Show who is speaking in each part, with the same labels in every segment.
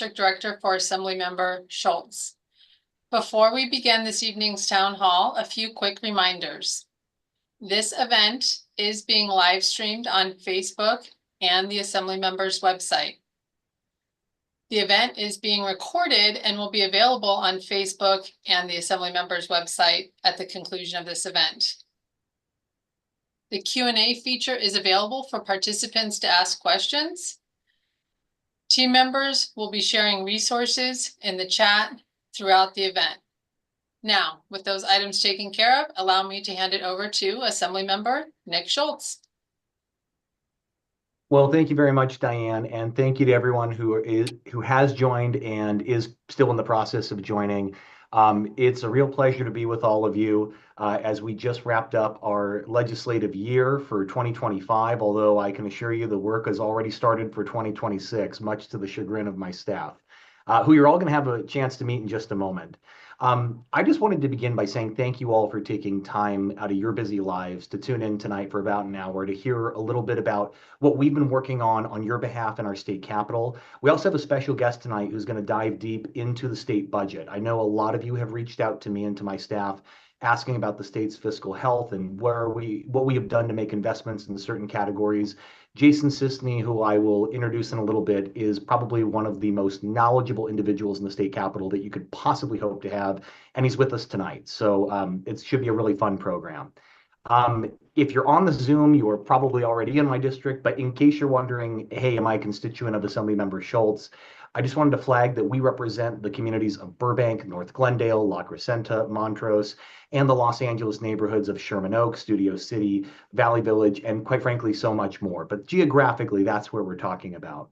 Speaker 1: District Director for Assemblymember Schultz. Before we begin this evening's town hall, a few quick reminders. This event is being live streamed on Facebook and the Assemblymembers website. The event is being recorded and will be available on Facebook and the Assemblymembers website at the conclusion of this event. The Q&A feature is available for participants to ask questions. Team members will be sharing resources in the chat throughout the event. Now, with those items taken care of, allow me to hand it over to Assemblymember Nick Schultz.
Speaker 2: Well, thank you very much, Diane, and thank you to everyone who has joined and is still in the process of joining. It's a real pleasure to be with all of you as we just wrapped up our legislative year for 2025, although I can assure you the work has already started for 2026, much to the chagrin of my staff, who you're all going to have a chance to meet in just a moment. I just wanted to begin by saying thank you all for taking time out of your busy lives to tune in tonight for about an hour to hear a little bit about what we've been working on your behalf in our state capitol. We also have a special guest tonight who's going to dive deep into the state budget. I know a lot of you have reached out to me and to my staff asking about the state's fiscal health and what we have done to make investments in certain categories. Jason Sisney, who I will introduce in a little bit, is probably one of the most knowledgeable individuals in the state capitol that you could possibly hope to have, and he's with us tonight. So it should be a really fun program. If you're on the Zoom, you are probably already in my district, but in case you're wondering, hey, am I a constituent of Assemblymember Schultz? I just wanted to flag that we represent the communities of Burbank, North Glendale, La Crescenta, Montrose, and the Los Angeles neighborhoods of Sherman Oaks, Studio City, Valley Village, and quite frankly, so much more. But geographically, that's where we're talking about.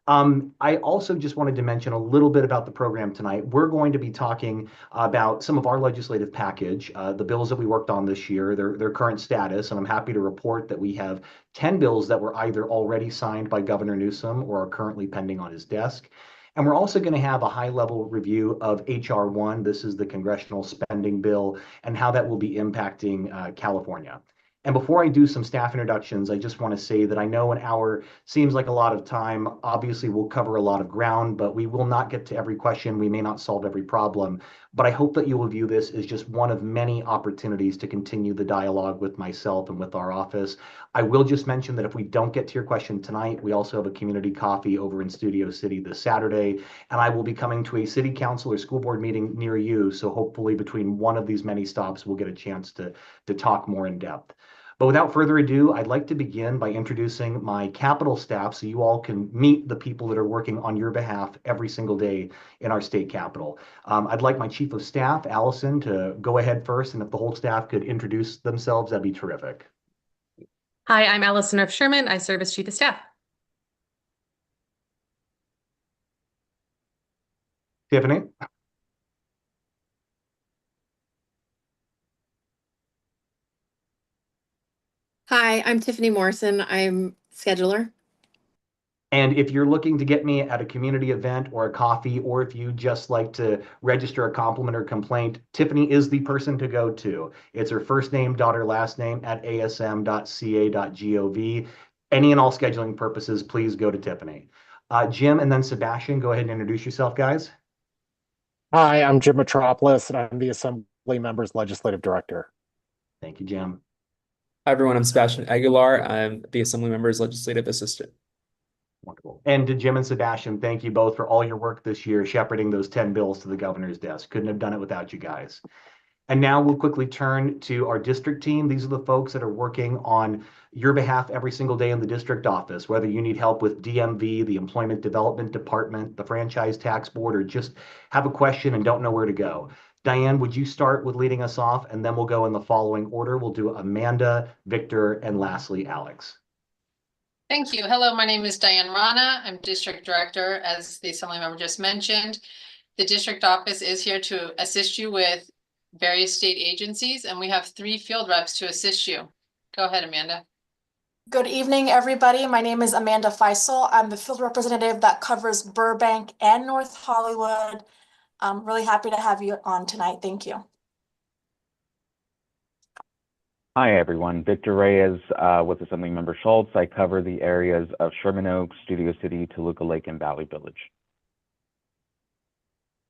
Speaker 2: I also just wanted to mention a little bit about the program tonight. We're going to be talking about some of our legislative package, the bills that we worked on this year, their current status, and I'm happy to report that we have 10 bills that were either already signed by Governor Newsom or are currently pending on his desk. And we're also going to have a high-level review of H.R. 1. This is the congressional spending bill and how that will be impacting California. And before I do some staff introductions, I just want to say that I know an hour seems like a lot of time. Obviously, we'll cover a lot of ground, but we will not get to every question. We may not solve every problem. But I hope that you will view this as just one of many opportunities to continue the dialogue with myself and with our office. I will just mention that if we don't get to your question tonight, we also have a community coffee over in Studio City this Saturday, and I will be coming to a city council or school board meeting near you. So hopefully between one of these many stops, we'll get a chance to talk more in depth. But without further ado, I'd like to begin by introducing my Capitol staff so you all can meet the people that are working on your behalf every single day in our state capitol. I'd like my Chief of Staff, Allison, to go ahead first, and if the whole staff could introduce themselves, that'd be terrific.
Speaker 3: Hi, I'm Allison of Sherman. I serve as Chief of Staff.
Speaker 2: Tiffany?
Speaker 4: Hi, I'm Tiffany Morrison. I'm scheduler.
Speaker 2: And if you're looking to get me at a community event or a coffee, or if you just like to register a compliment or complaint, Tiffany is the person to go to. It's her first name, daughter, last name at asm.ca.gov. Any and all scheduling purposes, please go to Tiffany. Jim and then Sebastian, go ahead and introduce yourself, guys.
Speaker 5: Hi, I'm Jim Metropolis, and I'm the Assemblymember's Legislative Director.
Speaker 2: Thank you, Jim.
Speaker 6: Hi, everyone. I'm Sebastian Aguilar. I'm the Assemblymember's Legislative Assistant.
Speaker 2: Wonderful. And to Jim and Sebastian, thank you both for all your work this year, shepherding those 10 bills to the governor's desk. Couldn't have done it without you guys. And now we'll quickly turn to our district team. These are the folks that are working on your behalf every single day in the district office, whether you need help with DMV, the Employment Development Department, the Franchise Tax Board, or just have a question and don't know where to go. Diane, would you start with leading us off, and then we'll go in the following order. We'll do Amanda, Victor, and lastly, Alex.
Speaker 1: Thank you. Hello, my name is Diane Rana. I'm District Director, as the Assemblymember just mentioned. The district office is here to assist you with various state agencies, and we have 3 field reps to assist you. Go ahead, Amanda.
Speaker 7: Good evening, everybody. My name is Amanda Feisel. I'm the field representative that covers Burbank and North Hollywood. I'm really happy to have you on tonight. Thank you.
Speaker 8: Hi, everyone. Victor Reyes with Assemblymember Schultz. I cover the areas of Sherman Oaks, Studio City, Toluca Lake, and Valley Village.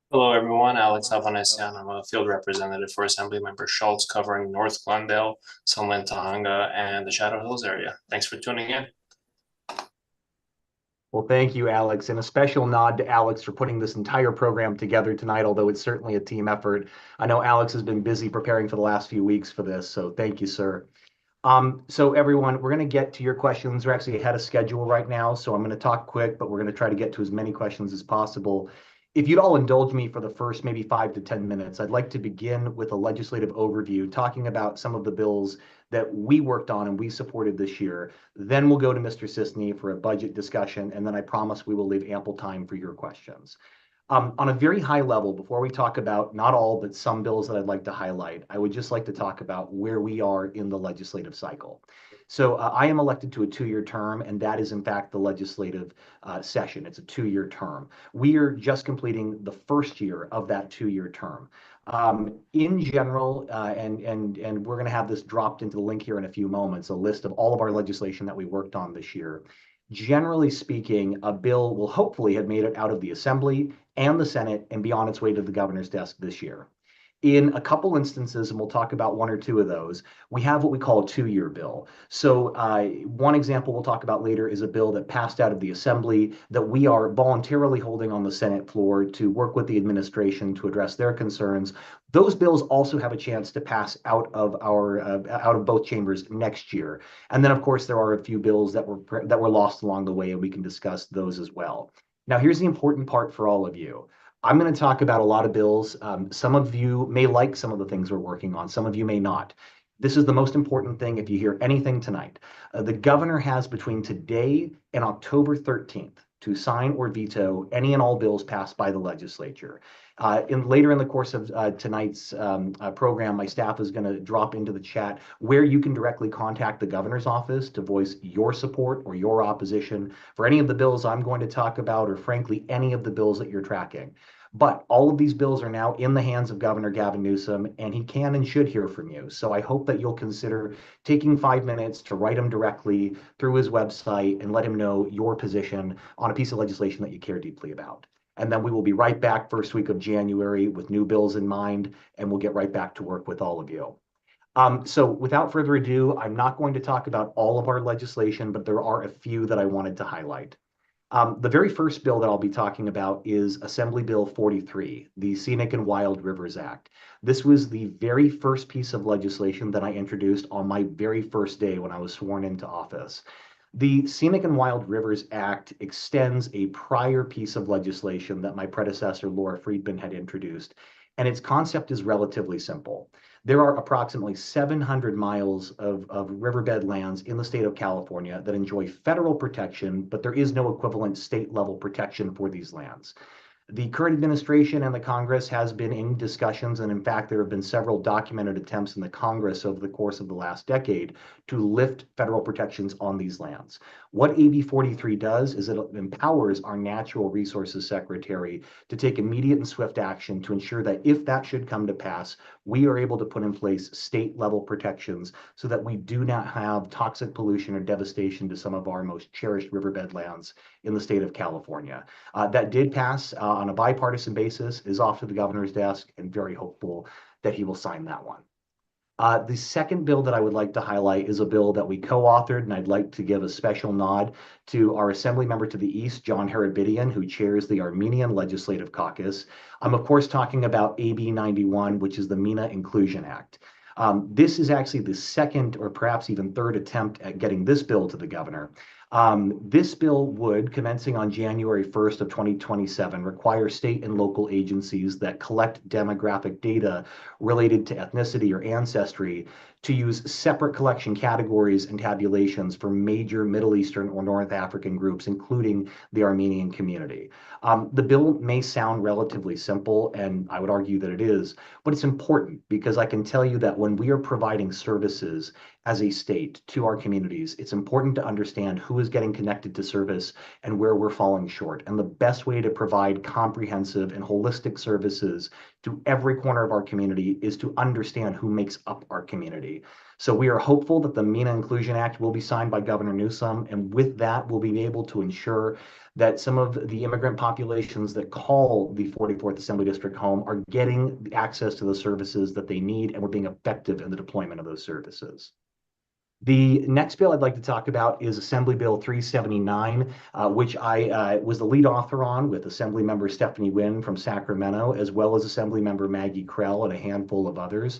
Speaker 9: Hello, everyone. Alex Avanesian. I'm a field representative for Assemblymember Schultz, covering North Glendale, Sunland, Tahunga, and the Shadow Hills area. Thanks for tuning in.
Speaker 2: Well, thank you, Alex, and a special nod to Alex for putting this entire program together tonight, although it's certainly a team effort. I know Alex has been busy preparing for the last few weeks for this, so thank you, sir. So everyone, we're going to get to your questions. We're actually ahead of schedule right now, so I'm going to talk quick, but we're going to try to get to as many questions as possible. If you'd all indulge me for the first maybe 5 to 10 minutes, I'd like to begin with a legislative overview, talking about some of the bills that we worked on and we supported this year. Then we'll go to Mr. Sisney for a budget discussion, and then I promise we will leave ample time for your questions. On a very high level, before we talk about not all, but some bills that I'd like to highlight, I would just like to talk about where we are in the legislative cycle. So I am elected to a 2-year term, and that is in fact the legislative session. It's a 2-year term. We are just completing the first year of that 2-year term. In general, and we're going to have this dropped into the link here in a few moments, a list of all of our legislation that we worked on this year. Generally speaking, a bill will hopefully have made it out of the Assembly and the Senate and be on its way to the governor's desk this year. In a couple instances, and we'll talk about 1 or 2 of those, we have what we call a 2-year bill. So one example we'll talk about later is a bill that passed out of the Assembly that we are voluntarily holding on the Senate floor to work with the administration to address their concerns. Those bills also have a chance to pass out of both chambers next year. And then, of course, there are a few bills that were lost along the way, and we can discuss those as well. Now, here's the important part for all of you. I'm going to talk about a lot of bills. Some of you may like some of the things we're working on. Some of you may not. This is the most important thing if you hear anything tonight. The governor has between today and October 13th to sign or veto any and all bills passed by the legislature. Later in the course of tonight's program, my staff is going to drop into the chat where you can directly contact the governor's office to voice your support or your opposition for any of the bills I'm going to talk about, or frankly, any of the bills that you're tracking. But all of these bills are now in the hands of Governor Gavin Newsom, and he can and should hear from you. So I hope that you'll consider taking 5 minutes to write him directly through his website and let him know your position on a piece of legislation that you care deeply about. And then we will be right back first week of January with new bills in mind, and we'll get right back to work with all of you. So without further ado, I'm not going to talk about all of our legislation, but there are a few that I wanted to highlight. The very first bill that I'll be talking about is Assembly Bill 43, the Scenic and Wild Rivers Act. This was the very first piece of legislation that I introduced on my very first day when I was sworn into office. The Scenic and Wild Rivers Act extends a prior piece of legislation that my predecessor, Laura Friedman, had introduced, and its concept is relatively simple. There are approximately 700 miles of riverbed lands in the state of California that enjoy federal protection, but there is no equivalent state level protection for these lands. The current administration and the Congress has been in discussions, and in fact, there have been several documented attempts in the Congress over the course of the last decade to lift federal protections on these lands. What AB 43 does is it empowers our Natural Resources Secretary to take immediate and swift action to ensure that if that should come to pass, we are able to put in place state-level protections so that we do not have toxic pollution or devastation to some of our most cherished riverbed lands in the state of California. That did pass on a bipartisan basis, is off to the governor's desk, and very hopeful that he will sign that one. The second bill that I would like to highlight is a bill that we co-authored, and I'd like to give a special nod to our Assembly member to the east, John Harabidian, who chairs the Armenian Legislative Caucus. I'm, of course, talking about AB 91, which is the MENA Inclusion Act. This is actually the second or perhaps even third attempt at getting this bill to the governor. This bill would, commencing on January 1st of 2027, require state and local agencies that collect demographic data related to ethnicity or ancestry to use separate collection categories and tabulations for major Middle Eastern or North African groups, including the Armenian community. The bill may sound relatively simple, and I would argue that it is, but it's important because I can tell you that when we are providing services as a state to our communities, it's important to understand who is getting connected to service and where we're falling short. And the best way to provide comprehensive and holistic services to every corner of our community is to understand who makes up our community. So we are hopeful that the MENA Inclusion Act will be signed by Governor Newsom, and with that, we'll be able to ensure that some of the immigrant populations that call the 44th Assembly District home are getting the access to the services that they need, and we're being effective in the deployment of those services. The next bill I'd like to talk about is Assembly Bill 379, which I was the lead author on with Assemblymember Stephanie Wynn from Sacramento, as well as Assemblymember Maggie Krell and a handful of others.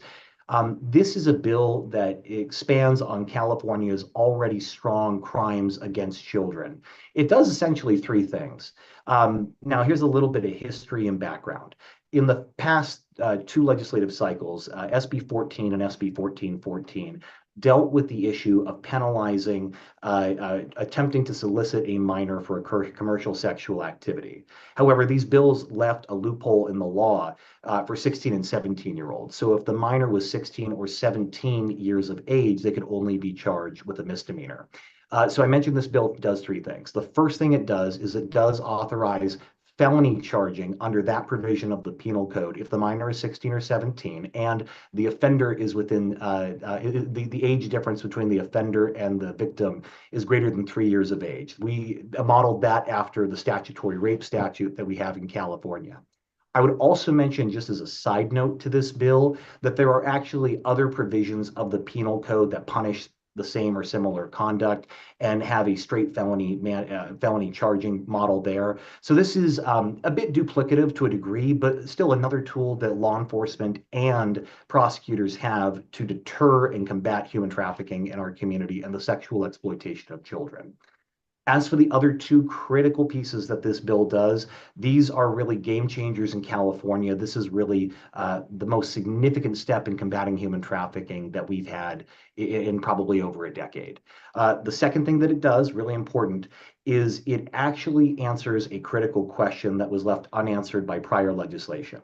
Speaker 2: This is a bill that expands on California's already strong crimes against children. It does essentially three things. Now, here's a little bit of history and background. In the past two legislative cycles, SB 14 and SB 1414, dealt with the issue of penalizing attempting to solicit a minor for a commercial sexual activity. However, these bills left a loophole in the law for 16 and 17-year-olds. So if the minor was 16 or 17 years of age, they could only be charged with a misdemeanor. So I mentioned this bill does three things. The first thing it does is it does authorize felony charging under that provision of the penal code if the minor is 16 or 17 and the offender is within the age difference between the offender and the victim is greater than 3 years of age. We modeled that after the statutory rape statute that we have in California. I would also mention, just as a side note to this bill, that there are actually other provisions of the penal code that punish the same or similar conduct and have a straight felony charging model there. So this is a bit duplicative to a degree, but still another tool that law enforcement and prosecutors have to deter and combat human trafficking in our community and the sexual exploitation of children. As for the other two critical pieces that this bill does, these are really game changers in California. This is really the most significant step in combating human trafficking that we've had in probably over a decade. The second thing that it does, really important, is it actually answers a critical question that was left unanswered by prior legislation.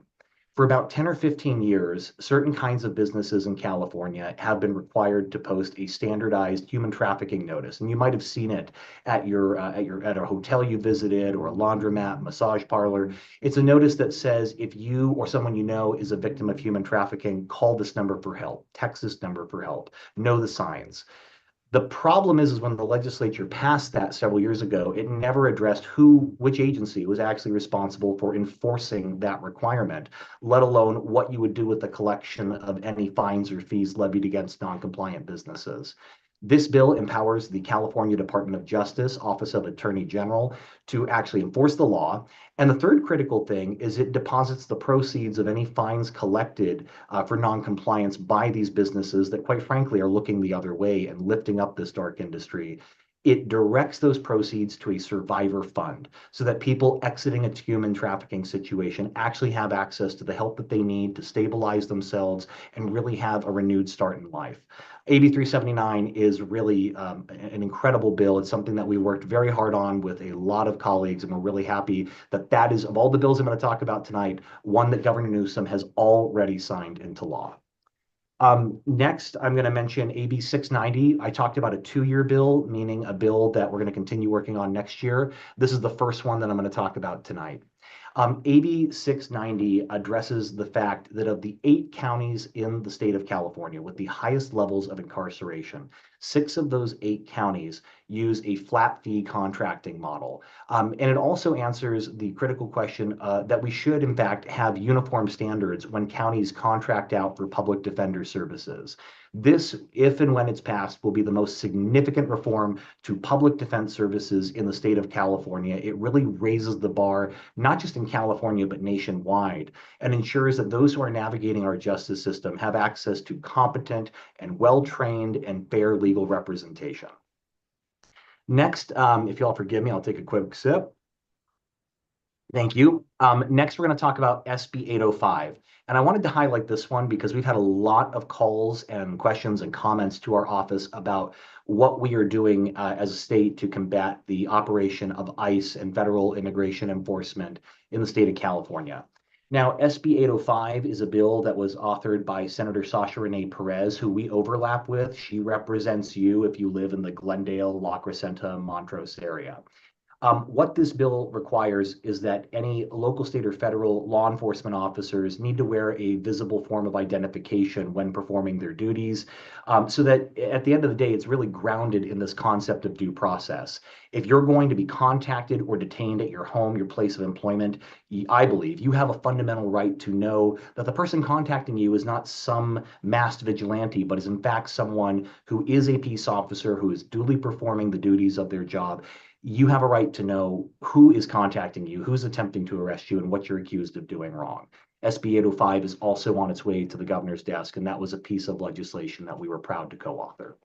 Speaker 2: For about 10 or 15 years, certain kinds of businesses in California have been required to post a standardized human trafficking notice. And you might have seen it at a hotel you visited or a laundromat, massage parlor. It's a notice that says if you or someone you know is a victim of human trafficking, call this number for help, text this number for help, know the signs. The problem is when the legislature passed that several years ago, it never addressed which agency was actually responsible for enforcing that requirement, let alone what you would do with the collection of any fines or fees levied against non-compliant businesses. This bill empowers the California Department of Justice, Office of Attorney General, to actually enforce the law. And the third critical thing is it deposits the proceeds of any fines collected for noncompliance by these businesses that, quite frankly, are looking the other way and lifting up this dark industry. It directs those proceeds to a survivor fund so that people exiting a human trafficking situation actually have access to the help that they need to stabilize themselves and really have a renewed start in life. AB 379 is really an incredible bill. It's something that we worked very hard on with a lot of colleagues, and we're really happy that that is, of all the bills I'm going to talk about tonight, one that Governor Newsom has already signed into law. Next, I'm going to mention AB 690. I talked about a 2-year bill, meaning a bill that we're going to continue working on next year. This is the first one that I'm going to talk about tonight. AB 690 addresses the fact that of the 8 counties in the state of California with the highest levels of incarceration, 6 of those 8 counties use a flat fee contracting model. And it also answers the critical question that we should, in fact, have uniform standards when counties contract out for public defender services. This, if and when it's passed, will be the most significant reform to public defense services in the state of California. It really raises the bar, not just in California, but nationwide, and ensures that those who are navigating our justice system have access to competent and well-trained and fair legal representation. Next, if y'all forgive me, I'll take a quick sip. Thank you. Next, we're going to talk about SB 805. And I wanted to highlight this one because we've had a lot of calls and questions and comments to our office about what we are doing as a state to combat the operation of ICE and federal immigration enforcement in the state of California. Now, SB 805 is a bill that was authored by Senator Sasha Renee Perez, who we overlap with. She represents you if you live in the Glendale, La Crescenta, Montrose area. What this bill requires is that any local, state, or federal law enforcement officers need to wear a visible form of identification when performing their duties, so that at the end of the day, it's really grounded in this concept of due process. If you're going to be contacted or detained at your home, your place of employment, I believe you have a fundamental right to know that the person contacting you is not some masked vigilante, but is in fact someone who is a peace officer who is duly performing the duties of their job. You have a right to know who is contacting you, who's attempting to arrest you, and what you're accused of doing wrong. SB 805 is also on its way to the governor's desk, and that was a piece of legislation that we were proud to co-author.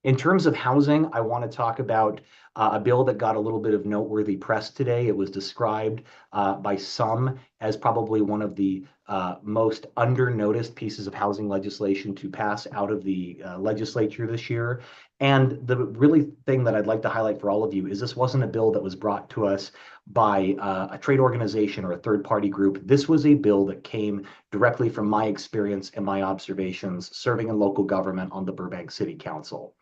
Speaker 2: In terms of housing, I want to talk about a bill that got a little bit of noteworthy press today. It was described by some as probably one of the most under-noticed pieces of housing legislation to pass out of the legislature this year. And the really thing that I'd like to highlight for all of you is this wasn't a bill that was brought to us by a trade organization or a third-party group. This was a bill that came directly from my experience and my observations serving in local government on the Burbank City Council.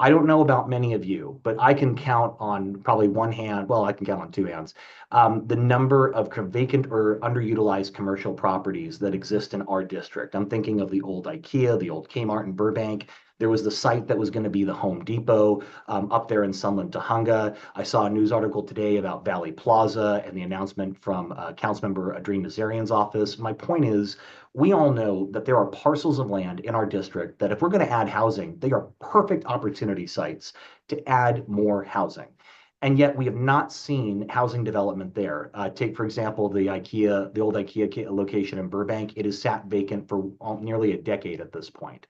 Speaker 2: I don't know about many of you, but I can count on probably one hand, well, I can count on two hands, the number of vacant or underutilized commercial properties that exist in our district. I'm thinking of the old IKEA, the old Kmart in Burbank. There was the site that was going to be the Home Depot up there in Sunland, Tahunga. I saw a news article today about Valley Plaza and the announcement from Councilmember Adrien Nazarian's office. My point is, we all know that there are parcels of land in our district that if we're going to add housing, they are perfect opportunity sites to add more housing. And yet we have not seen housing development there. Take, for example, the old IKEA location in Burbank. It has sat vacant for nearly a decade at this point.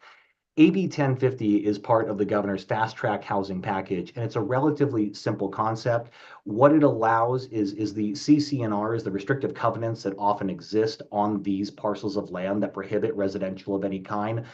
Speaker 2: AB 1050 is part of the governor's fast track housing package, and it's a relatively simple concept. What it allows is the CC&Rs, the restrictive covenants that often exist on these parcels of land that prohibit residential of any kind.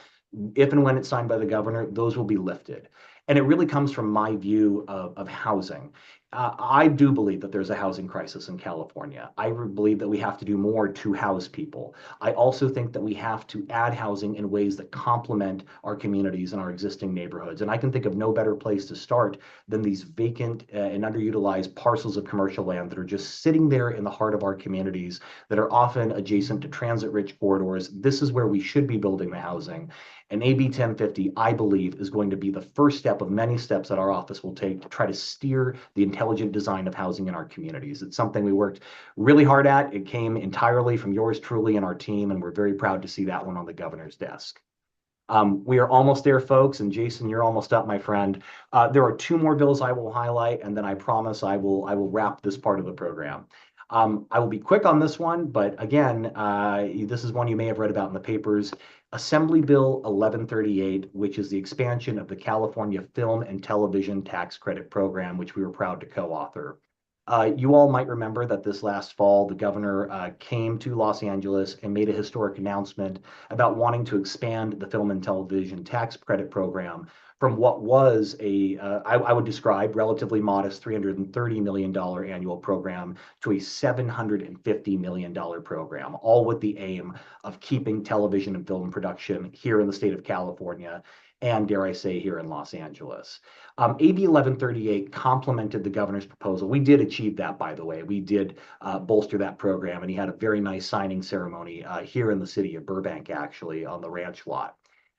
Speaker 2: If and when it's signed by the governor, those will be lifted. And it really comes from my view of housing. I do believe that there's a housing crisis in California. I believe that we have to do more to house people. I also think that we have to add housing in ways that complement our communities and our existing neighborhoods. And I can think of no better place to start than these vacant and underutilized parcels of commercial land that are just sitting there in the heart of our communities that are often adjacent to transit-rich corridors. This is where we should be building the housing. And AB 1050, I believe, is going to be the first step of many steps that our office will take to try to steer the intelligent design of housing in our communities. It's something we worked really hard at. It came entirely from yours truly and our team, and we're very proud to see that one on the governor's desk. We are almost there, folks, and Jason, you're almost up, my friend. There are two more bills I will highlight, and then I promise I will wrap this part of the program. I will be quick on this one, but again, this is one you may have read about in the papers. Assembly Bill 1138, which is the expansion of the California Film and Television Tax Credit Program, which we were proud to co-author. You all might remember that this last fall, the governor came to Los Angeles and made a historic announcement about wanting to expand the Film and Television Tax Credit Program from what was I would describe relatively modest $330 million annual program to a $750 million program, all with the aim of keeping television and film production here in the state of California and, dare I say, here in Los Angeles. AB 1138 complemented the governor's proposal. We did achieve that, by the way. We did bolster that program, and he had a very nice signing ceremony here in the city of Burbank, actually, on the ranch lot.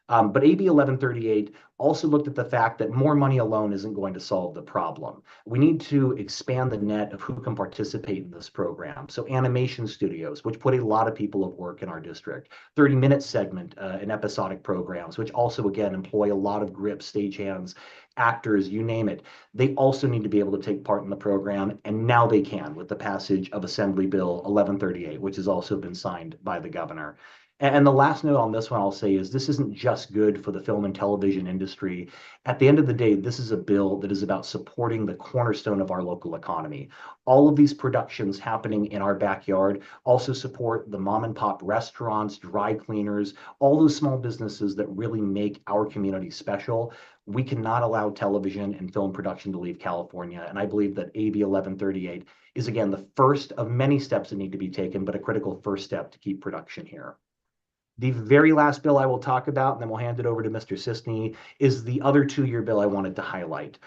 Speaker 2: But AB 1138 also looked at the fact that more money alone isn't going to solve the problem. We need to expand the net of who can participate in this program. So animation studios, which put a lot of people of work in our district, 30-minute segment and episodic programs, which also, again, employ a lot of grips, stagehands, actors, you name it. They also need to be able to take part in the program, and now they can with the passage of Assembly Bill 1138, which has also been signed by the governor. And the last note on this one I'll say is this isn't just good for the film and television industry. At the end of the day, this is a bill that is about supporting the cornerstone of our local economy. All of these productions happening in our backyard also support the mom and pop restaurants, dry cleaners, all those small businesses that really make our community special. We cannot allow television and film production to leave California. And I believe that AB 1138 is, again, the first of many steps that need to be taken, but a critical first step to keep production here. The very last bill I will talk about, and then we'll hand it over to Mr. Sisney, is the other 2-year bill I wanted to highlight.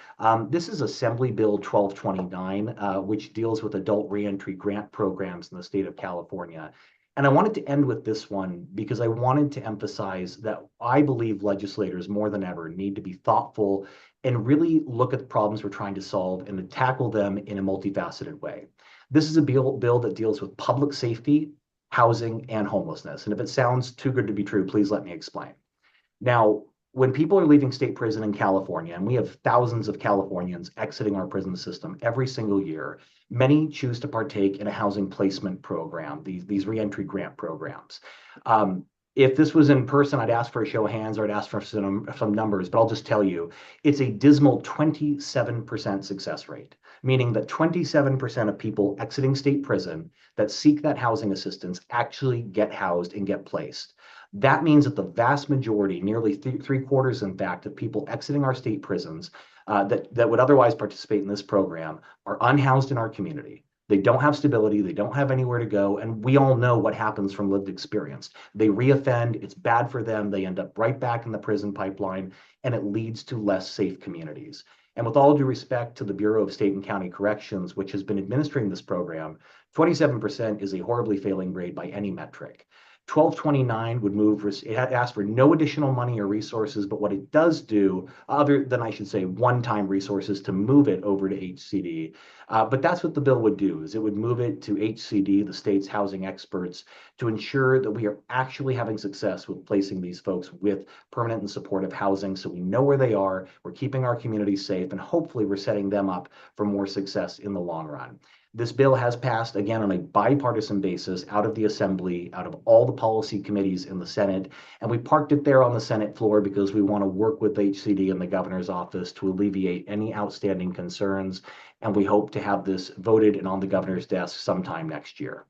Speaker 2: This is Assembly Bill 1229, which deals with adult reentry grant programs in the state of California. And I wanted to end with this one because I wanted to emphasize that I believe legislators more than ever need to be thoughtful and really look at the problems we're trying to solve and to tackle them in a multifaceted way. This is a bill that deals with public safety, housing, and homelessness. And if it sounds too good to be true, please let me explain. Now, when people are leaving state prison in California, and we have thousands of Californians exiting our prison system every single year, many choose to partake in a housing placement program, these reentry grant programs. If this was in person, I'd ask for a show of hands or I'd ask for some numbers, but I'll just tell you, it's a dismal 27% success rate, meaning that 27% of people exiting state prison that seek that housing assistance actually get housed and get placed. That means that the vast majority, nearly 3/4, in fact, of people exiting our state prisons that would otherwise participate in this program are unhoused in our community. They don't have stability, they don't have anywhere to go, and we all know what happens from lived experience. They reoffend, it's bad for them, they end up right back in the prison pipeline, and it leads to less safe communities. And with all due respect to the Bureau of State and County Corrections, which has been administering this program, 27% is a horribly failing grade by any metric. 1229 would move, it asks for no additional money or resources, but what it does do, other than I should say one-time resources to move it over to HCD, but that's what the bill would do, is it would move it to HCD, the state's housing experts, to ensure that we are actually having success with placing these folks with permanent and supportive housing so we know where they are, we're keeping our communities safe, and hopefully we're setting them up for more success in the long run. This bill has passed, again, on a bipartisan basis out of the Assembly, out of all the policy committees in the Senate, and we parked it there on the Senate floor because we want to work with HCD and the governor's office to alleviate any outstanding concerns, and we hope to have this voted and on the governor's desk sometime next year.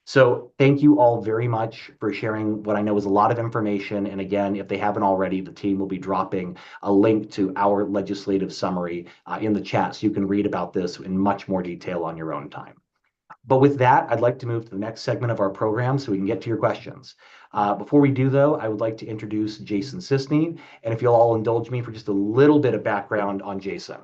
Speaker 2: So thank you all very much for sharing what I know is a lot of information. And again, if they haven't already, the team will be dropping a link to our legislative summary in the chat so you can read about this in much more detail on your own time. But with that, I'd like to move to the next segment of our program so we can get to your questions. Before we do, though, I would like to introduce Jason Sisney. And if you'll all indulge me for just a little bit of background on Jason.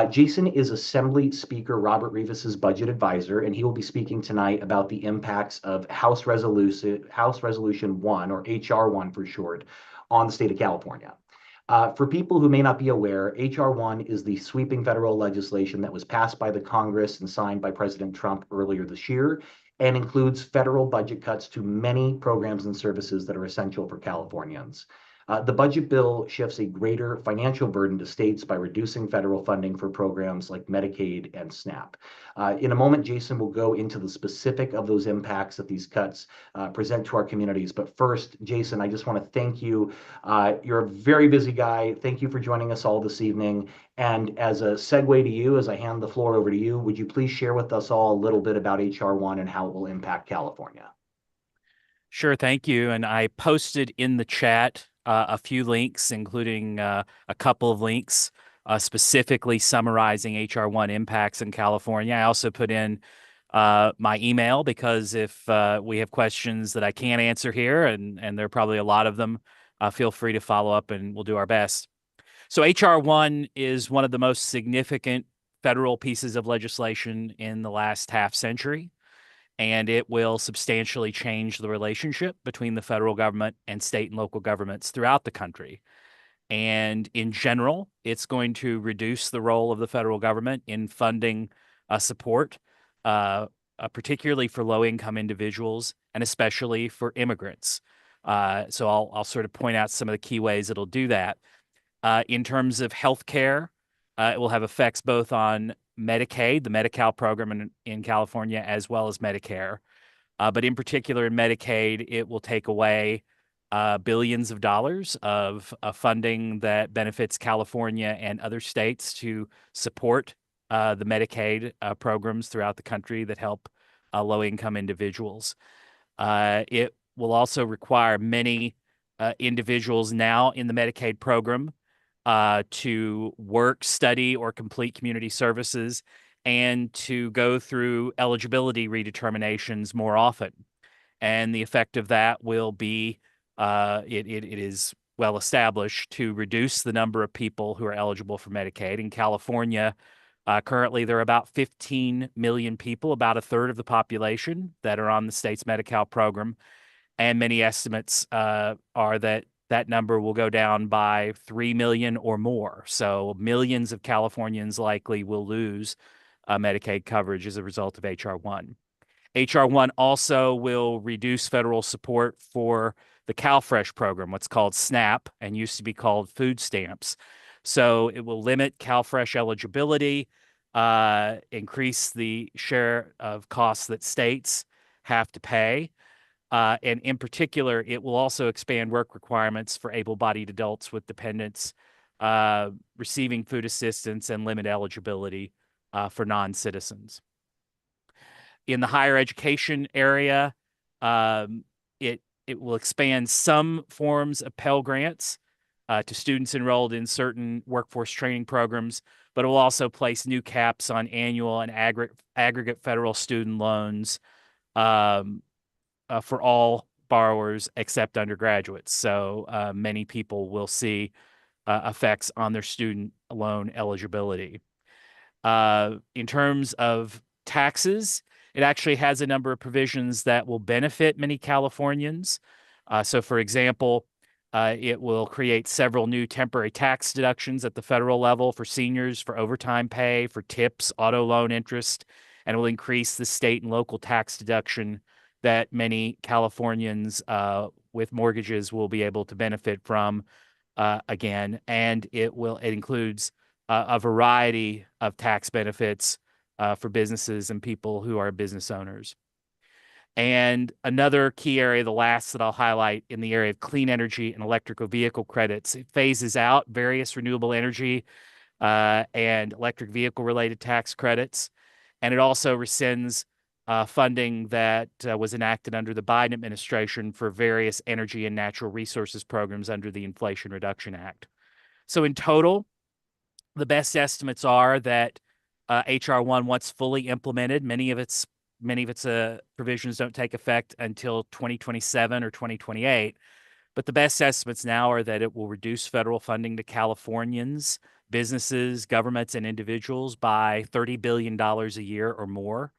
Speaker 2: Jason is Assembly Speaker Robert Rivas's budget advisor, and he will be speaking tonight about the impacts of House Resolution 1, or HR 1 for short, on the state of California. For people who may not be aware, HR 1 is the sweeping federal legislation that was passed by the Congress and signed by President Trump earlier this year, and includes federal budget cuts to many programs and services that are essential for Californians. The budget bill shifts a greater financial burden to states by reducing federal funding for programs like Medicaid and SNAP. In a moment, Jason will go into the specific of those impacts that these cuts present to our communities. But first, Jason, I just want to thank you. You're a very busy guy. Thank you for joining us all this evening. And as a segue to you, as I hand the floor over to you, would you please share with us all a little bit about HR 1 and how it will impact California?
Speaker 10: Sure, thank you. And I posted in the chat a few links, including a couple of links specifically summarizing HR 1 impacts in California. I also put in my email because if we have questions that I can't answer here, and there are probably a lot of them, feel free to follow up and we'll do our best. So HR 1 is one of the most significant federal pieces of legislation in the last half century, and it will substantially change the relationship between the federal government and state and local governments throughout the country. And in general, it's going to reduce the role of the federal government in funding support, particularly for low-income individuals and especially for immigrants. So I'll sort of point out some of the key ways it'll do that. In terms of health care, it will have effects both on Medicaid, the Medi-Cal program in California, as well as Medicare. But in particular in Medicaid, it will take away billions of dollars of funding that benefits California and other states to support the Medicaid programs throughout the country that help low-income individuals. It will also require many individuals now in the Medicaid program to work, study, or complete community services, and to go through eligibility redeterminations more often. And the effect of that will be it is well established to reduce the number of people who are eligible for Medicaid. In California, currently there are about 15 million people, about a third of the population, that are on the state's Medi-Cal program. And many estimates are that that number will go down by 3 million or more. So millions of Californians likely will lose Medicaid coverage as a result of HR 1. HR 1 also will reduce federal support for the CalFresh program, what's called SNAP and used to be called food stamps. So it will limit CalFresh eligibility, increase the share of costs that states have to pay. And in particular, it will also expand work requirements for able-bodied adults with dependents receiving food assistance and limit eligibility for non-citizens. In the higher education area, it will expand some forms of Pell Grants to students enrolled in certain workforce training programs, but it will also place new caps on annual and aggregate federal student loans for all borrowers except undergraduates. So many people will see effects on their student loan eligibility. In terms of taxes, it actually has a number of provisions that will benefit many Californians. So, for example, it will create several new temporary tax deductions at the federal level for seniors, for overtime pay, for tips, auto loan interest, and it will increase the state and local tax deduction that many Californians with mortgages will be able to benefit from again. And it includes a variety of tax benefits for businesses and people who are business owners. And another key area, the last that I'll highlight, in the area of clean energy and electrical vehicle credits, it phases out various renewable energy and electric vehicle related tax credits. And it also rescinds funding that was enacted under the Biden administration for various energy and natural resources programs under the Inflation Reduction Act. So in total, the best estimates are that HR 1, once fully implemented, many of its provisions don't take effect until 2027 or 2028. But the best estimates now are that it will reduce federal funding to Californians, businesses, governments, and individuals by $30 billion a year or more.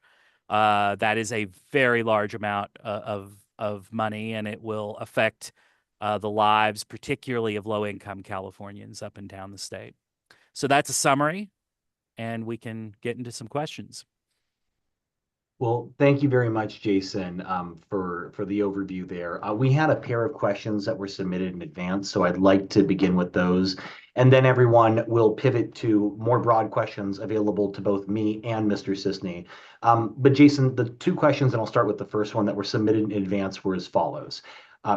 Speaker 10: That is a very large amount of money, and it will affect the lives, particularly of low-income Californians up and down the state. So that's a summary, and we can get into some questions.
Speaker 2: Well, thank you very much, Jason, for the overview there. We had a pair of questions that were submitted in advance, so I'd like to begin with those. And then everyone will pivot to more broad questions available to both me and Mr. Sisney. But Jason, the two questions, and I'll start with the first one, that were submitted in advance were as follows.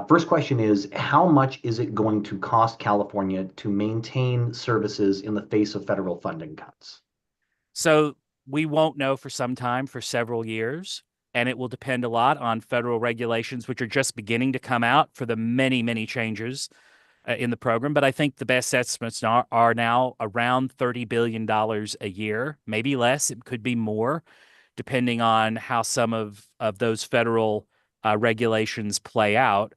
Speaker 2: First question is, how much is it going to cost California to maintain services in the face of federal funding cuts?
Speaker 10: So we won't know for some time, for several years, and it will depend a lot on federal regulations, which are just beginning to come out for the many, many changes in the program. But I think the best estimates are now around $30 billion a year, maybe less. It could be more, depending on how some of those federal regulations play out.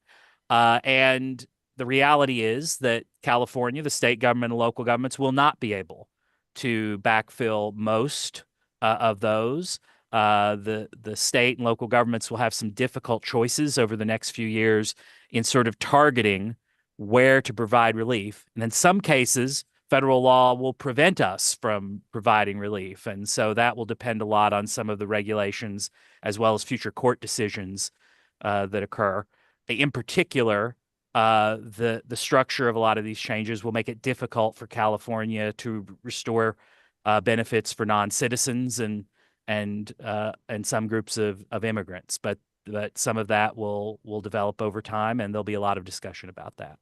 Speaker 10: And the reality is that California, the state government and local governments, will not be able to backfill most of those. The state and local governments will have some difficult choices over the next few years in sort of targeting where to provide relief. And in some cases, federal law will prevent us from providing relief. And so that will depend a lot on some of the regulations as well as future court decisions that occur. In particular, the structure of a lot of these changes will make it difficult for California to restore benefits for non-citizens and some groups of immigrants. But some of that will develop over time, and there'll be a lot of discussion about that.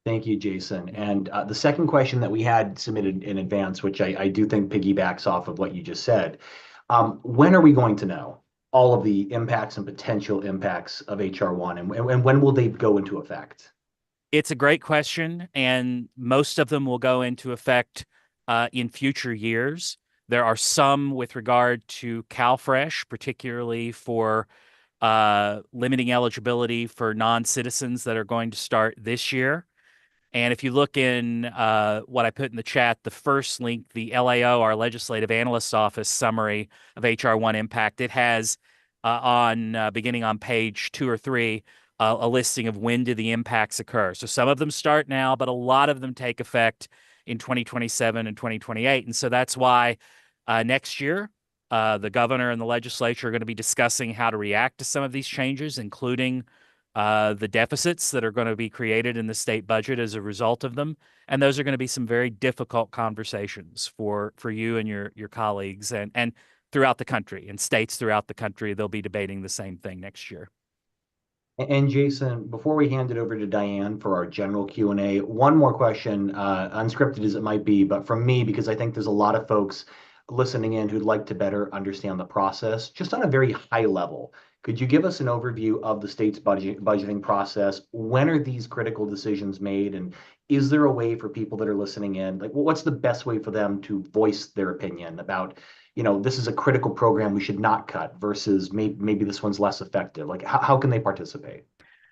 Speaker 2: Thank you, Jason. And the second question that we had submitted in advance, which I do think piggybacks off of what you just said, when are we going to know all of the impacts and potential impacts of HR 1, and when will they go into effect?
Speaker 10: It's a great question, and most of them will go into effect in future years. There are some with regard to CalFresh, particularly for limiting eligibility for non-citizens that are going to start this year. And if you look in what I put in the chat, the first link, the LAO, our Legislative Analyst's Office summary of HR1 impact, it has beginning on page 2 or 3, a listing of when do the impacts occur. So some of them start now, but a lot of them take effect in 2027 and 2028. And so that's why next year, the governor and the legislature are going to be discussing how to react to some of these changes, including the deficits that are going to be created in the state budget as a result of them. And those are going to be some very difficult conversations for you and your colleagues and throughout the country. In states throughout the country, they'll be debating the same thing next year.
Speaker 2: And Jason, before we hand it over to Diane for our general Q&A, one more question, unscripted as it might be, but from me, because I think there's a lot of folks listening in who'd like to better understand the process, just on a very high level. Could you give us an overview of the state's budgeting process? When are these critical decisions made? And is there a way for people that are listening in, like, what's the best way for them to voice their opinion about, this is a critical program we should not cut versus maybe this one's less effective? Like, how can they participate?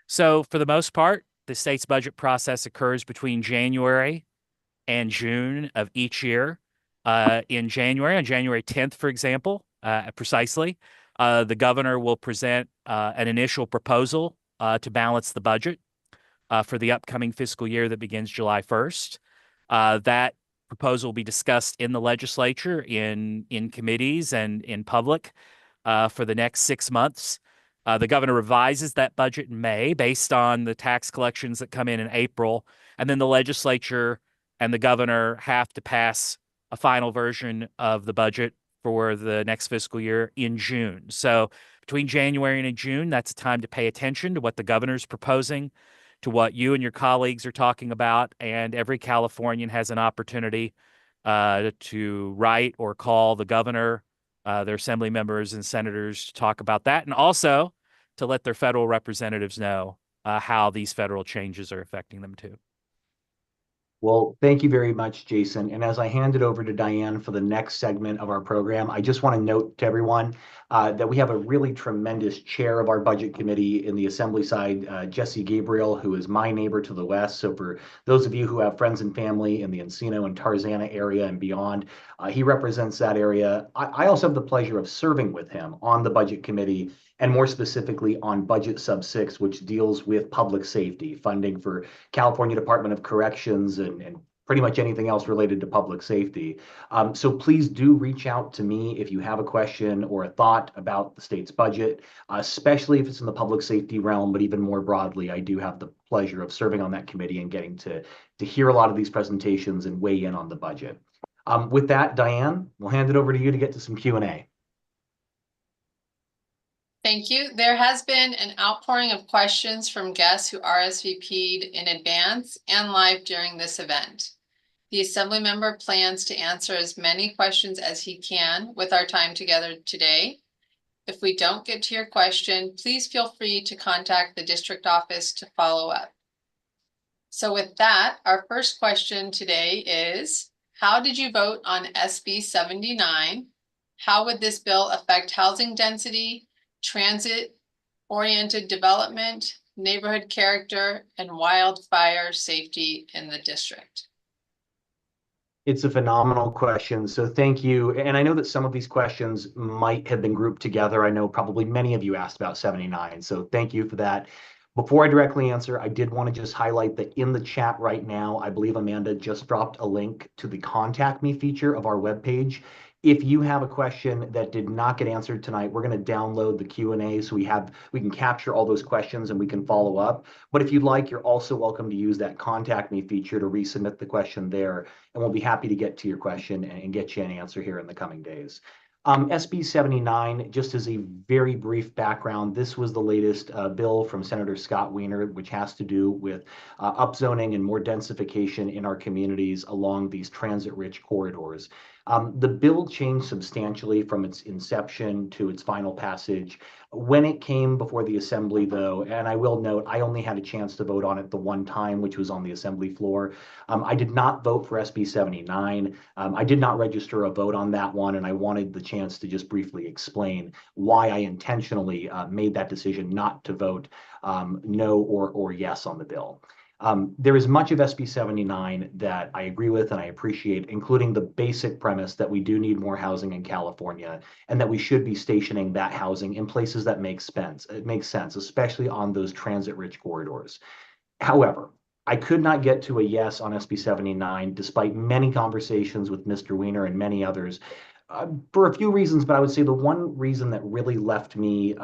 Speaker 10: So for the most part, the state's budget process occurs between January and June of each year. In January, on January 10th, for example, precisely, the governor will present an initial proposal to balance the budget for the upcoming fiscal year that begins July 1st. That proposal will be discussed in the legislature, in committees, and in public for the next 6 months. The governor revises that budget in May based on the tax collections that come in April, and then the legislature and the governor have to pass a final version of the budget for the next fiscal year in June. So between January and June, that's a time to pay attention to what the governor's proposing, to what you and your colleagues are talking about, and every Californian has an opportunity to write or call the governor, their assembly members and senators to talk about that, and also to let their federal representatives know how these federal changes are affecting them too.
Speaker 2: Well, thank you very much, Jason. And as I hand it over to Diane for the next segment of our program, I just want to note to everyone that we have a really tremendous chair of our budget committee in the Assembly side, Jesse Gabriel, who is my neighbor to the west. So for those of you who have friends and family in the Encino and Tarzana area and beyond, he represents that area. I also have the pleasure of serving with him on the budget committee, and more specifically on Budget Sub 6, which deals with public safety, funding for California Department of Corrections and pretty much anything else related to public safety. So please do reach out to me if you have a question or a thought about the state's budget, especially if it's in the public safety realm, but even more broadly, I do have the pleasure of serving on that committee and getting to hear a lot of these presentations and weigh in on the budget. With that, Diane, we'll hand it over to you to get to some Q&A.
Speaker 1: Thank you. There has been an outpouring of questions from guests who RSVP'd in advance and live during this event. The Assembly member plans to answer as many questions as he can with our time together today. If we don't get to your question, please feel free to contact the district office to follow up. So with that, our first question today is, how did you vote on SB 79? How would this bill affect housing density, transit-oriented development, neighborhood character, and wildfire safety in the district?
Speaker 2: It's a phenomenal question. So thank you. And I know that some of these questions might have been grouped together. I know probably many of you asked about 79. So thank you for that. Before I directly answer, I did want to just highlight that in the chat right now, I believe Amanda just dropped a link to the Contact Me feature of our webpage. If you have a question that did not get answered tonight, we're going to download the Q&A so we can capture all those questions and we can follow up. But if you'd like, you're also welcome to use that Contact Me feature to resubmit the question there, and we'll be happy to get to your question and get you an answer here in the coming days. SB 79, just as a very brief background, this was the latest bill from Senator Scott Wiener, which has to do with upzoning and more densification in our communities along these transit-rich corridors. The bill changed substantially from its inception to its final passage. When it came before the Assembly, though, and I will note, I only had a chance to vote on it the one time, which was on the Assembly floor. I did not vote for SB 79. I did not register a vote on that one, and I wanted the chance to just briefly explain why I intentionally made that decision not to vote no or yes on the bill. There is much of SB 79 that I agree with and I appreciate, including the basic premise that we do need more housing in California and that we should be stationing that housing in places that make sense. It makes sense, especially on those transit-rich corridors. However, I could not get to a yes on SB 79 despite many conversations with Mr. Weiner and many others for a few reasons, but I would say the one reason that really left me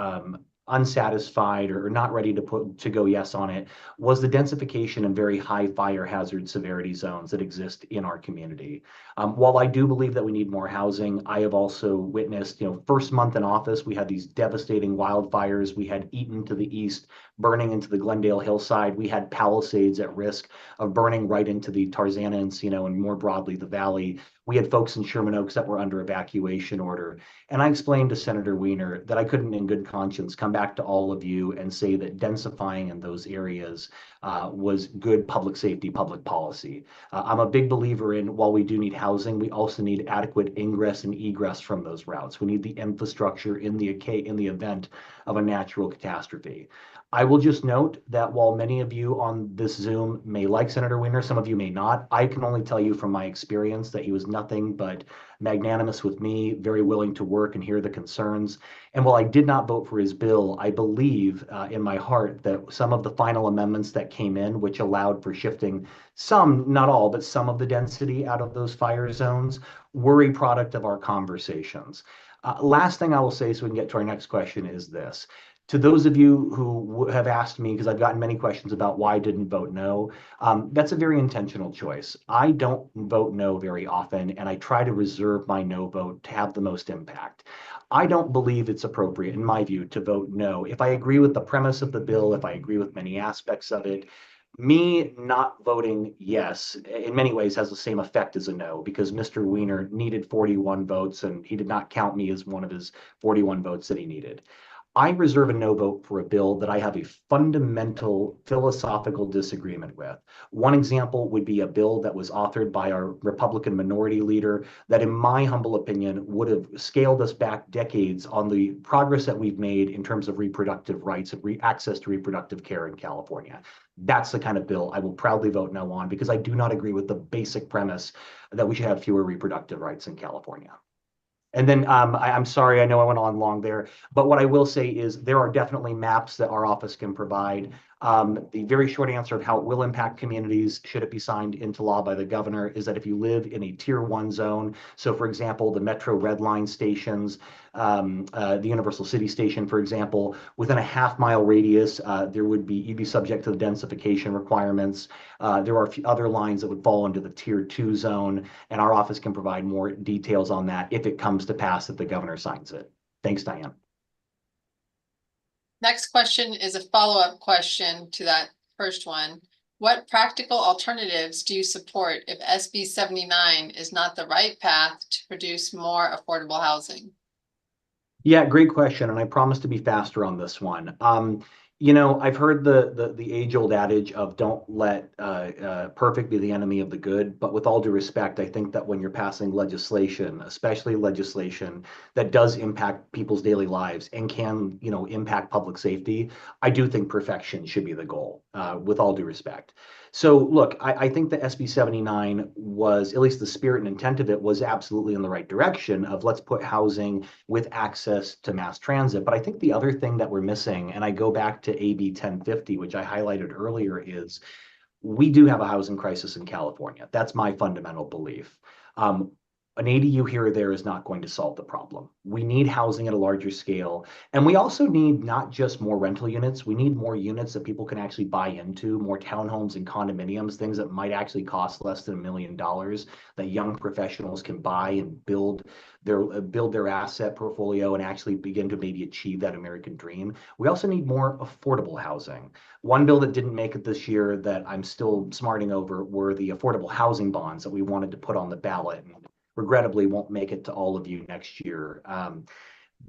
Speaker 2: unsatisfied or not ready to go yes on it was the densification and very high fire hazard severity zones that exist in our community. While I do believe that we need more housing, I have also witnessed, first month in office, we had these devastating wildfires. We had Eaton to the east burning into the Glendale hillside. We had Palisades at risk of burning right into the Tarzana Encino and more broadly the valley. We had folks in Sherman Oaks that were under evacuation order. And I explained to Senator Weiner that I couldn't in good conscience come back to all of you and say that densifying in those areas was good public safety, public policy. I'm a big believer in, while we do need housing, we also need adequate ingress and egress from those routes. We need the infrastructure in the event of a natural catastrophe. I will just note that while many of you on this Zoom may like Senator Weiner, some of you may not, I can only tell you from my experience that he was nothing but magnanimous with me, very willing to work and hear the concerns. And while I did not vote for his bill, I believe in my heart that some of the final amendments that came in, which allowed for shifting some, not all, but some of the density out of those fire zones, were a product of our conversations. Last thing I will say, so we can get to our next question, is this. To those of you who have asked me, because I've gotten many questions about why I didn't vote no, that's a very intentional choice. I don't vote no very often, and I try to reserve my no vote to have the most impact. I don't believe it's appropriate, in my view, to vote no. If I agree with the premise of the bill, if I agree with many aspects of it, me not voting yes, in many ways has the same effect as a no, because Mr. Weiner needed 41 votes, and he did not count me as one of his 41 votes that he needed. I reserve a no vote for a bill that I have a fundamental philosophical disagreement with. One example would be a bill that was authored by our Republican minority leader that, in my humble opinion, would have scaled us back decades on the progress that we've made in terms of reproductive rights and access to reproductive care in California. That's the kind of bill I will proudly vote no on, because I do not agree with the basic premise that we should have fewer reproductive rights in California. And then I'm sorry, I know I went on long there, but what I will say is there are definitely maps that our office can provide. The very short answer of how it will impact communities, should it be signed into law by the governor, is that if you live in a tier 1 zone, so for example, the Metro Red Line stations, the Universal City Station, for example, within a half-mile radius, you'd be subject to the densification requirements. There are a few other lines that would fall into the tier 2 zone, and our office can provide more details on that if it comes to pass if the governor signs it. Thanks, Diane.
Speaker 1: Next question is a follow-up question to that first one. What practical alternatives do you support if SB 79 is not the right path to produce more affordable housing?
Speaker 2: Yeah, great question, and I promise to be faster on this one. I've heard the age-old adage of don't let perfect be the enemy of the good, but with all due respect, I think that when you're passing legislation, especially legislation that does impact people's daily lives and can, impact public safety, I do think perfection should be the goal, with all due respect. So look, I think that SB 79 was, at least the spirit and intent of it, was absolutely in the right direction of let's put housing with access to mass transit. But I think the other thing that we're missing, and I go back to AB 1050, which I highlighted earlier, is we do have a housing crisis in California. That's my fundamental belief. An ADU here or there is not going to solve the problem. We need housing at a larger scale. And we also need not just more rental units, we need more units that people can actually buy into, more townhomes and condominiums, things that might actually cost less than $1 million that young professionals can buy and build their asset portfolio and actually begin to maybe achieve that American dream. We also need more affordable housing. One bill that didn't make it this year that I'm still smarting over were the affordable housing bonds that we wanted to put on the ballot. regrettably won't make it to all of you next year.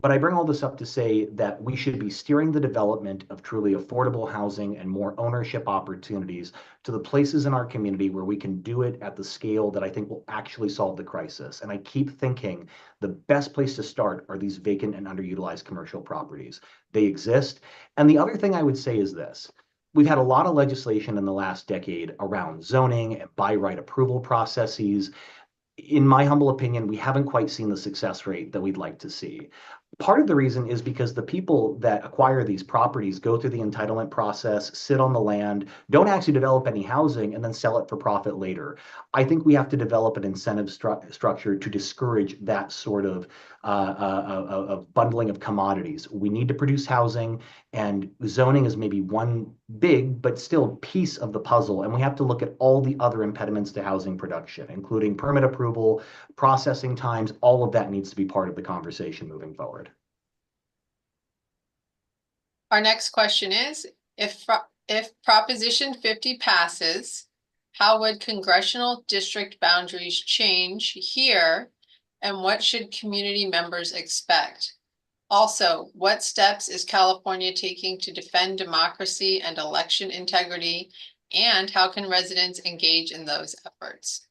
Speaker 2: But I bring all this up to say that we should be steering the development of truly affordable housing and more ownership opportunities to the places in our community where we can do it at the scale that I think will actually solve the crisis. And I keep thinking the best place to start are these vacant and underutilized commercial properties. They exist. And the other thing I would say is this. We've had a lot of legislation in the last decade around zoning and by right approval processes. In my humble opinion, we haven't quite seen the success rate that we'd like to see. Part of the reason is because the people that acquire these properties go through the entitlement process, sit on the land, don't actually develop any housing, and then sell it for profit later. I think we have to develop an incentive structure to discourage that sort of bundling of commodities. We need to produce housing, and zoning is maybe one big but still piece of the puzzle. And we have to look at all the other impediments to housing production, including permit approval, processing times. All of that needs to be part of the conversation moving forward.
Speaker 1: Our next question is, if Proposition 50 passes, how would congressional district boundaries change here, and what should community members expect? Also, what steps is California taking to defend democracy and election integrity, and how can residents engage in those efforts?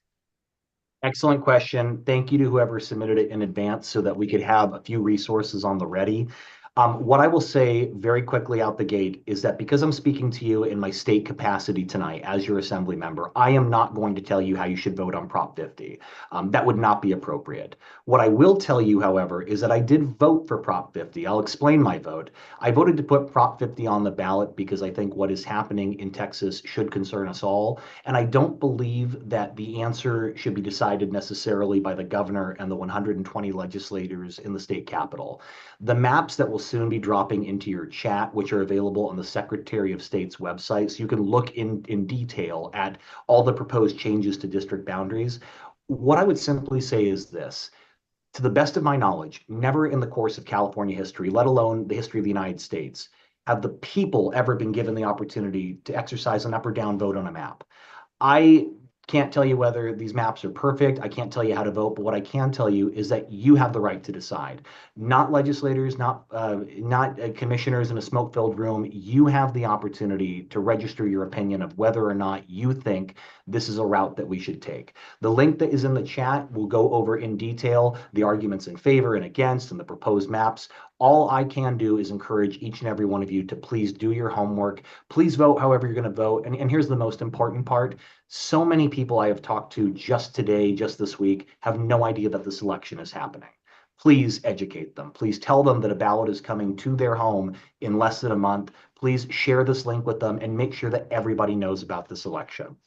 Speaker 2: Excellent question. Thank you to whoever submitted it in advance so that we could have a few resources on the ready. What I will say very quickly out the gate is that because I'm speaking to you in my state capacity tonight as your assembly member, I am not going to tell you how you should vote on Prop 50. That would not be appropriate. What I will tell you, however, is that I did vote for Prop 50. I'll explain my vote. I voted to put Prop 50 on the ballot because I think what is happening in Texas should concern us all. And I don't believe that the answer should be decided necessarily by the governor and the 120 legislators in the state capitol. The maps that will soon be dropping into your chat, which are available on the Secretary of State's website, so you can look in detail at all the proposed changes to district boundaries. What I would simply say is this. To the best of my knowledge, never in the course of California history, let alone the history of the United States, have the people ever been given the opportunity to exercise an up or down vote on a map. I can't tell you whether these maps are perfect. I can't tell you how to vote, but what I can tell you is that you have the right to decide. Not legislators, not commissioners in a smoke-filled room. You have the opportunity to register your opinion of whether or not you think this is a route that we should take. The link that is in the chat will go over in detail the arguments in favor and against and the proposed maps. All I can do is encourage each and every one of you to please do your homework. Please vote however you're going to vote. And here's the most important part. So many people I have talked to just today, just this week, have no idea that this election is happening. Please educate them. Please tell them that a ballot is coming to their home in less than a month. Please share this link with them and make sure that everybody knows about this election.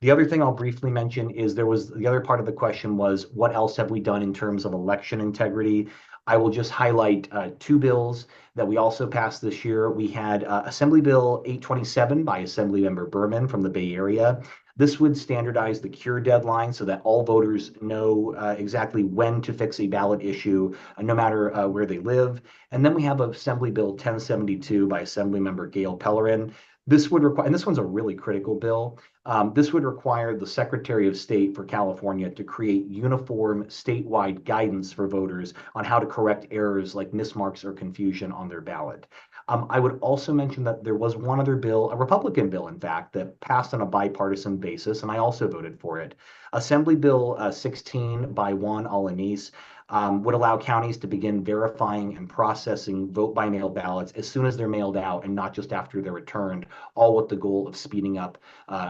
Speaker 2: The other thing I'll briefly mention is the other part of the question was, what else have we done in terms of election integrity? I will just highlight two bills that we also passed this year. We had Assembly Bill 827 by Assemblymember Berman from the Bay Area. This would standardize the cure deadline so that all voters know exactly when to fix a ballot issue, no matter where they live. And then we have Assembly Bill 1072 by Assemblymember Gail Pellerin. This would require, and this one's a really critical bill. This would require the Secretary of State for California to create uniform statewide guidance for voters on how to correct errors like mismarks or confusion on their ballot. I would also mention that there was one other bill, a Republican bill, in fact, that passed on a bipartisan basis, and I also voted for it. Assembly Bill 16 by Juan Alanis would allow counties to begin verifying and processing vote-by-mail ballots as soon as they're mailed out and not just after they're returned, all with the goal of speeding up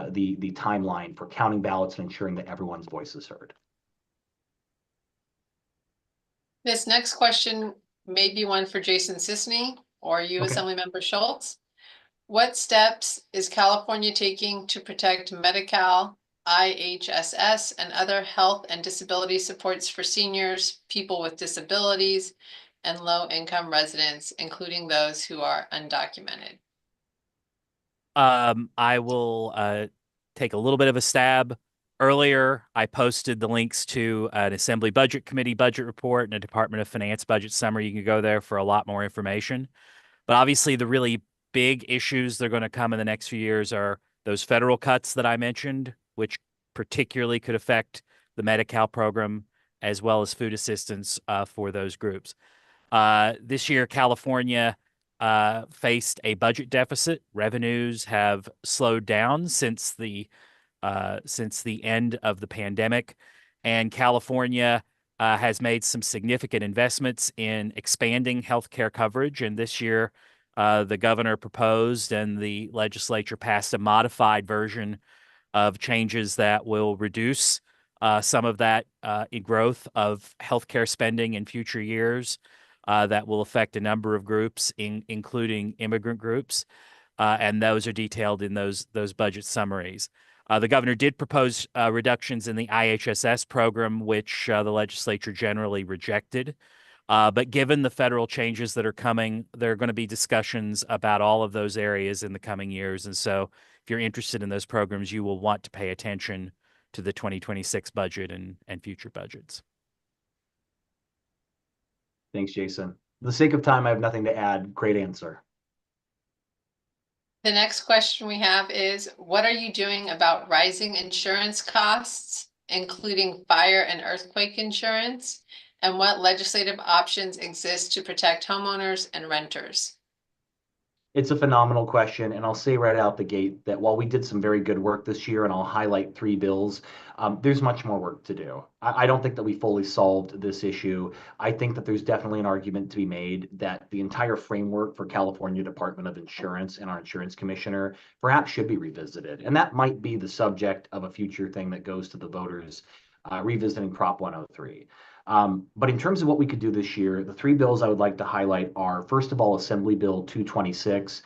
Speaker 2: the timeline for counting ballots and ensuring that everyone's voice is heard.
Speaker 1: This next question may be one for Jason Sisney or you,
Speaker 2: Okay.
Speaker 1: Assemblymember Schultz. What steps is California taking to protect Medi-Cal, IHSS, and other health and disability supports for seniors, people with disabilities, and low-income residents, including those who are undocumented?
Speaker 10: I will take a little bit of a stab. Earlier, I posted the links to an Assembly Budget Committee budget report and a Department of Finance budget summary. You can go there for a lot more information. But obviously, the really big issues that are going to come in the next few years are those federal cuts that I mentioned, which particularly could affect the Medi-Cal program, as well as food assistance for those groups. This year, California faced a budget deficit. Revenues have slowed down since the end of the pandemic, and California has made some significant investments in expanding healthcare coverage. And this year, the governor proposed and the legislature passed a modified version of changes that will reduce some of that growth of healthcare spending in future years. That will affect a number of groups, including immigrant groups, and those are detailed in those budget summaries. The governor did propose reductions in the IHSS program, which the legislature generally rejected. But given the federal changes that are coming, there are going to be discussions about all of those areas in the coming years. And so if you're interested in those programs, you will want to pay attention to the 2026 budget and future budgets.
Speaker 2: Thanks, Jason. For the sake of time, I have nothing to add. Great answer.
Speaker 1: The next question we have is, what are you doing about rising insurance costs, including fire and earthquake insurance? And what legislative options exist to protect homeowners and renters?
Speaker 2: It's a phenomenal question, and I'll say right out the gate that while we did some very good work this year, and I'll highlight 3 bills, there's much more work to do. I don't think that we fully solved this issue. I think that there's definitely an argument to be made that the entire framework for California Department of Insurance and our insurance commissioner perhaps should be revisited. And that might be the subject of a future thing that goes to the voters, revisiting Prop 103. But in terms of what we could do this year, the 3 bills I would like to highlight are, first of all, Assembly Bill 226.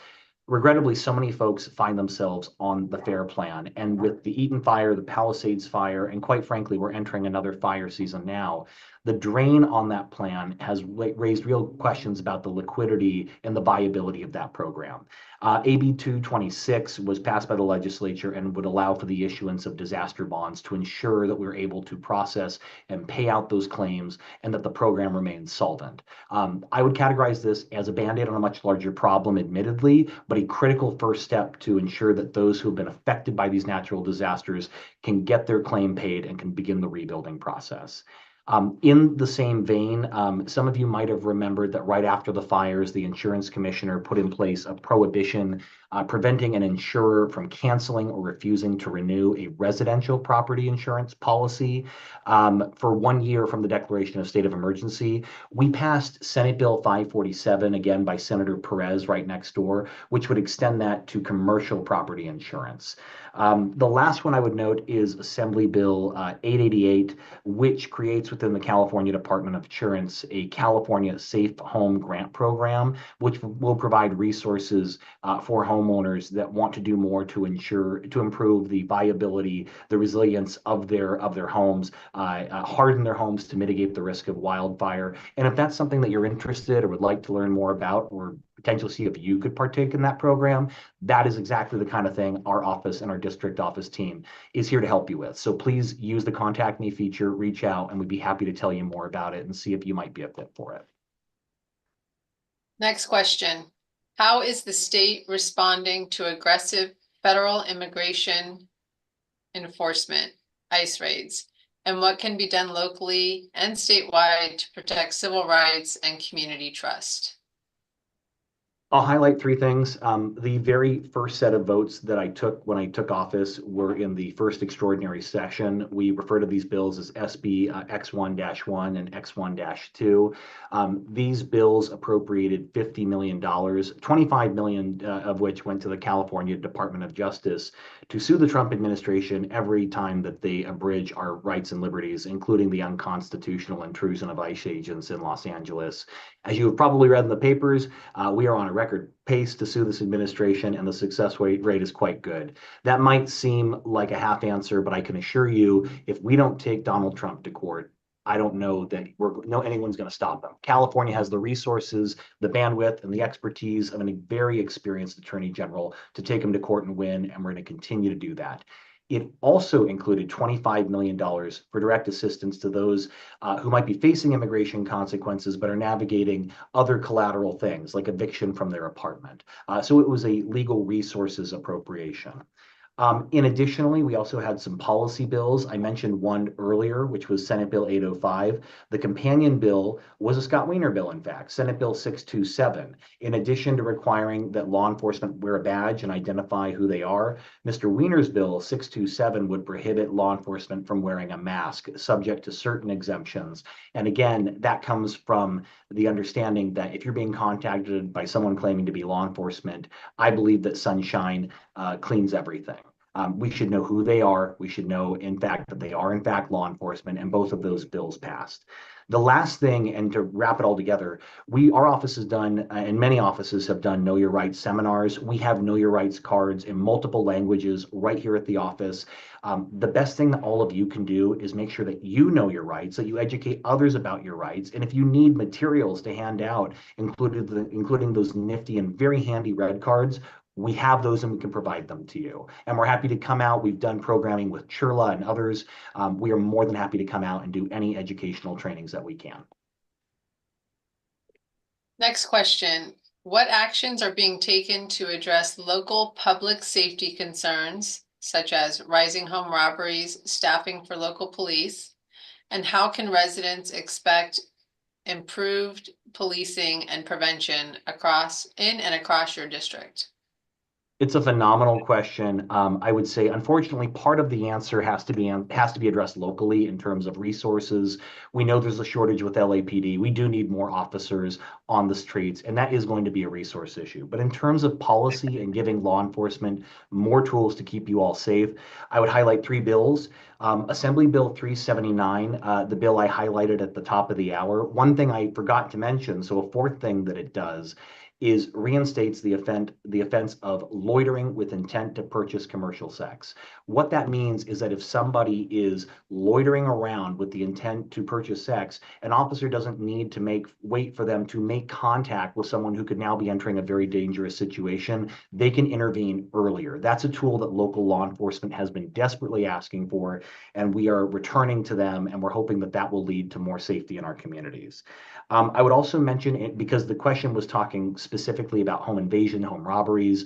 Speaker 2: Regrettably, so many folks find themselves on the FAIR plan. And with the Eaton fire, the Palisades fire, and quite frankly, we're entering another fire season now, the drain on that plan has raised real questions about the liquidity and the viability of that program. AB 226 was passed by the legislature and would allow for the issuance of disaster bonds to ensure that we're able to process and pay out those claims and that the program remains solvent. I would categorize this as a Band-Aid on a much larger problem, admittedly, but a critical first step to ensure that those who have been affected by these natural disasters can get their claim paid and can begin the rebuilding process. In the same vein, some of you might have remembered that right after the fires, the insurance commissioner put in place a prohibition preventing an insurer from canceling or refusing to renew a residential property insurance policy for 1 year from the declaration of state of emergency. We passed Senate Bill 547, again by Senator Perez right next door, which would extend that to commercial property insurance. The last one I would note is Assembly Bill 888, which creates within the California Department of Insurance a California Safe Home Grant Program, which will provide resources for homeowners that want to do more to improve the viability, the resilience of their homes, harden their homes to mitigate the risk of wildfire. And if that's something that you're interested or would like to learn more about, or potentially see if you could partake in that program, that is exactly the kind of thing our office and our district office team is here to help you with. So please use the Contact Me feature, reach out, and we'd be happy to tell you more about it and see if you might be a fit for it.
Speaker 1: Next question. How is the state responding to aggressive federal immigration enforcement, ICE raids? And what can be done locally and statewide to protect civil rights and community trust?
Speaker 2: I'll highlight 3 things. The very first set of votes that I took when I took office were in the first extraordinary session. We refer to these bills as SB X1-1 and X1-2. These bills appropriated $50 million, $25 million of which went to the California Department of Justice to sue the Trump administration every time that they abridge our rights and liberties, including the unconstitutional intrusion of ICE agents in Los Angeles. As you have probably read in the papers, we are on a record pace to sue this administration, and the success rate is quite good. That might seem like a half answer, but I can assure you, if we don't take Donald Trump to court, I don't know that anyone's going to stop him. California has the resources, the bandwidth, and the expertise of a very experienced attorney general to take him to court and win, and we're going to continue to do that. It also included $25 million for direct assistance to those who might be facing immigration consequences but are navigating other collateral things like eviction from their apartment. So it was a legal resources appropriation. Additionally, we also had some policy bills. I mentioned one earlier, which was Senate Bill 805. The companion bill was a Scott Wiener bill, in fact, Senate Bill 627. In addition to requiring that law enforcement wear a badge and identify who they are, Mr. Wiener's bill 627 would prohibit law enforcement from wearing a mask, subject to certain exemptions. And again, that comes from the understanding that if you're being contacted by someone claiming to be law enforcement, I believe that sunshine cleans everything. We should know who they are. We should know, in fact, that they are, in fact, law enforcement, and both of those bills passed. The last thing, and to wrap it all together, our office has done, and many offices have done Know Your Rights seminars. We have Know Your Rights cards in multiple languages right here at the office. The best thing that all of you can do is make sure that you know your rights, that you educate others about your rights. And if you need materials to hand out, including those nifty and very handy red cards, we have those and we can provide them to you. And we're happy to come out. We've done programming with Churla and others. We are more than happy to come out and do any educational trainings that we can.
Speaker 1: Next question. What actions are being taken to address local public safety concerns, such as rising home robberies, staffing for local police? And how can residents expect improved policing and prevention in and across your district?
Speaker 2: It's a phenomenal question. I would say, unfortunately, part of the answer has to be addressed locally in terms of resources. We know there's a shortage with LAPD. We do need more officers on the streets, and that is going to be a resource issue. But in terms of policy and giving law enforcement more tools to keep you all safe, I would highlight 3 bills. Assembly Bill 379, the bill I highlighted at the top of the hour. One thing I forgot to mention, so a 4th thing that it does is reinstates the offense of loitering with intent to purchase commercial sex. What that means is that if somebody is loitering around with the intent to purchase sex, an officer doesn't need to wait for them to make contact with someone who could now be entering a very dangerous situation. They can intervene earlier. That's a tool that local law enforcement has been desperately asking for, and we are returning to them, and we're hoping that that will lead to more safety in our communities. I would also mention it because the question was talking specifically about home invasion, home robberies.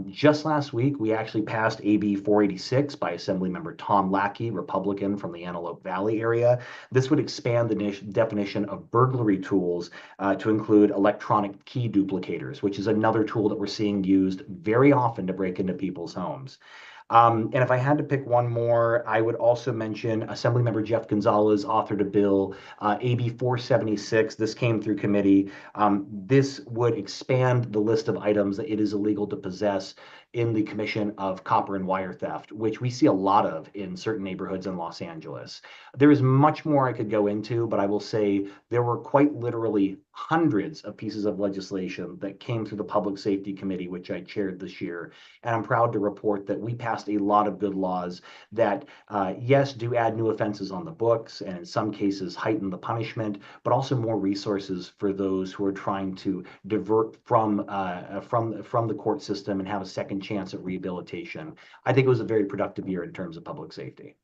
Speaker 2: Just last week, we actually passed AB 486 by Assemblymember Tom Lackey, Republican from the Antelope Valley area. This would expand the definition of burglary tools to include electronic key duplicators, which is another tool that we're seeing used very often to break into people's homes. And if I had to pick one more, I would also mention Assemblymember Jeff Gonzalez authored a bill, AB 476. This came through committee. This would expand the list of items that it is illegal to possess in the commission of copper and wire theft, which we see a lot of in certain neighborhoods in Los Angeles. There is much more I could go into, but I will say there were quite literally hundreds of pieces of legislation that came through the Public Safety Committee, which I chaired this year. And I'm proud to report that we passed a lot of good laws that, yes, do add new offenses on the books and in some cases heighten the punishment, but also more resources for those who are trying to divert from the court system and have a second chance at rehabilitation. I think it was a very productive year in terms of public safety.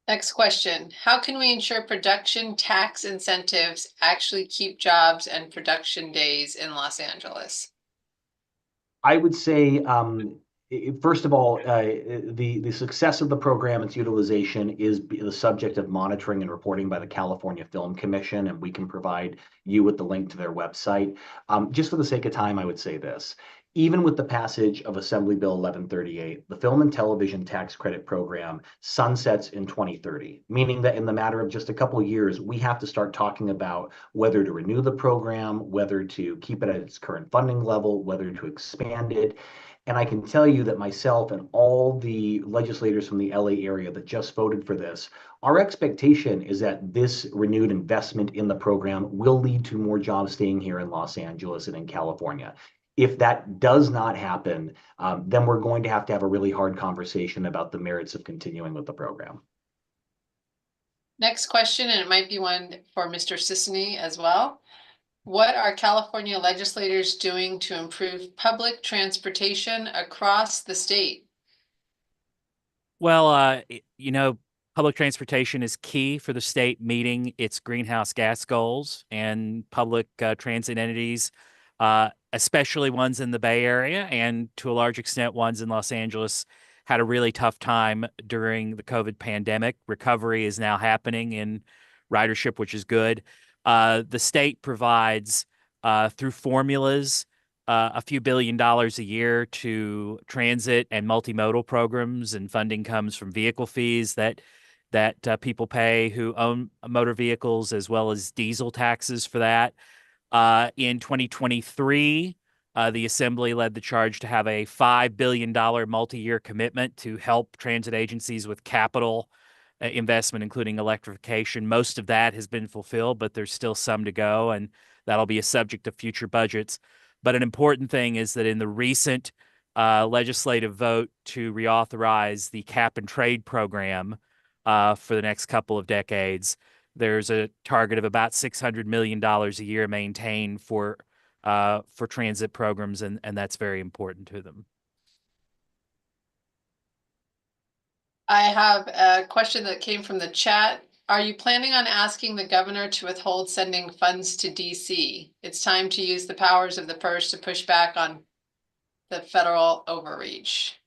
Speaker 1: Next question. How can we ensure production tax incentives actually keep jobs and production days in Los Angeles?
Speaker 2: I would say, first of all, the success of the program, its utilization is the subject of monitoring and reporting by the California Film Commission, and we can provide you with the link to their website. Just for the sake of time, I would say this. Even with the passage of Assembly Bill 1138, the Film and Television Tax Credit Program sunsets in 2030, meaning that in the matter of just a couple of years, we have to start talking about whether to renew the program, whether to keep it at its current funding level, whether to expand it. And I can tell you that myself and all the legislators from the LA area that just voted for this, our expectation is that this renewed investment in the program will lead to more jobs staying here in Los Angeles and in California. If that does not happen, then we're going to have a really hard conversation about the merits of continuing with the program.
Speaker 1: Next question, and it might be one for Mr. Sisney as well. What are California legislators doing to improve public transportation across the state?
Speaker 10: Well, public transportation is key for the state meeting its greenhouse gas goals, and public transit entities especially ones in the Bay Area and to a large extent ones in Los Angeles, had a really tough time during the COVID pandemic. Recovery is now happening in ridership, which is good. The state provides through formulas a few $billions a year to transit and multimodal programs, and funding comes from vehicle fees that people pay who own motor vehicles, as well as diesel taxes for that. In 2023, the Assembly led the charge to have a $5 billion multi-year commitment to help transit agencies with capital investment, including electrification. Most of that has been fulfilled, but there's still some to go, and that'll be a subject of future budgets. But an important thing is that in the recent legislative vote to reauthorize the cap and trade program for the next couple of decades, there's a target of about $600 million a year maintained for transit programs, and that's very important to them.
Speaker 1: I have a question that came from the chat. Are you planning on asking the governor to withhold sending funds to DC? It's time to use the powers of the purse to push back on the federal overreach.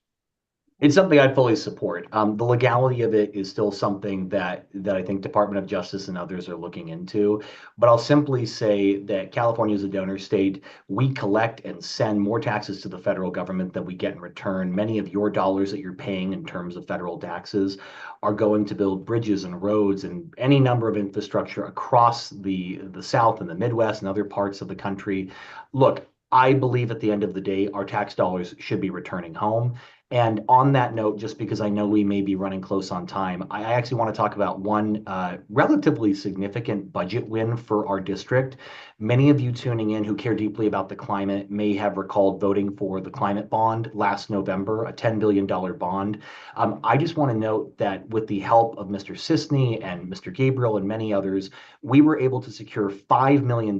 Speaker 2: It's something I'd fully support. The legality of it is still something that I think Department of Justice and others are looking into. But I'll simply say that California is a donor state. We collect and send more taxes to the federal government than we get in return. Many of your dollars that you're paying in terms of federal taxes are going to build bridges and roads and any number of infrastructure across the South and the Midwest and other parts of the country. Look, I believe at the end of the day, our tax dollars should be returning home. And on that note, just because I know we may be running close on time, I actually want to talk about one relatively significant budget win for our district. Many of you tuning in who care deeply about the climate may have recalled voting for the climate bond last November, a $10 billion bond. I just want to note that with the help of Mr. Sisney and Mr. Gabriel and many others, we were able to secure $5 million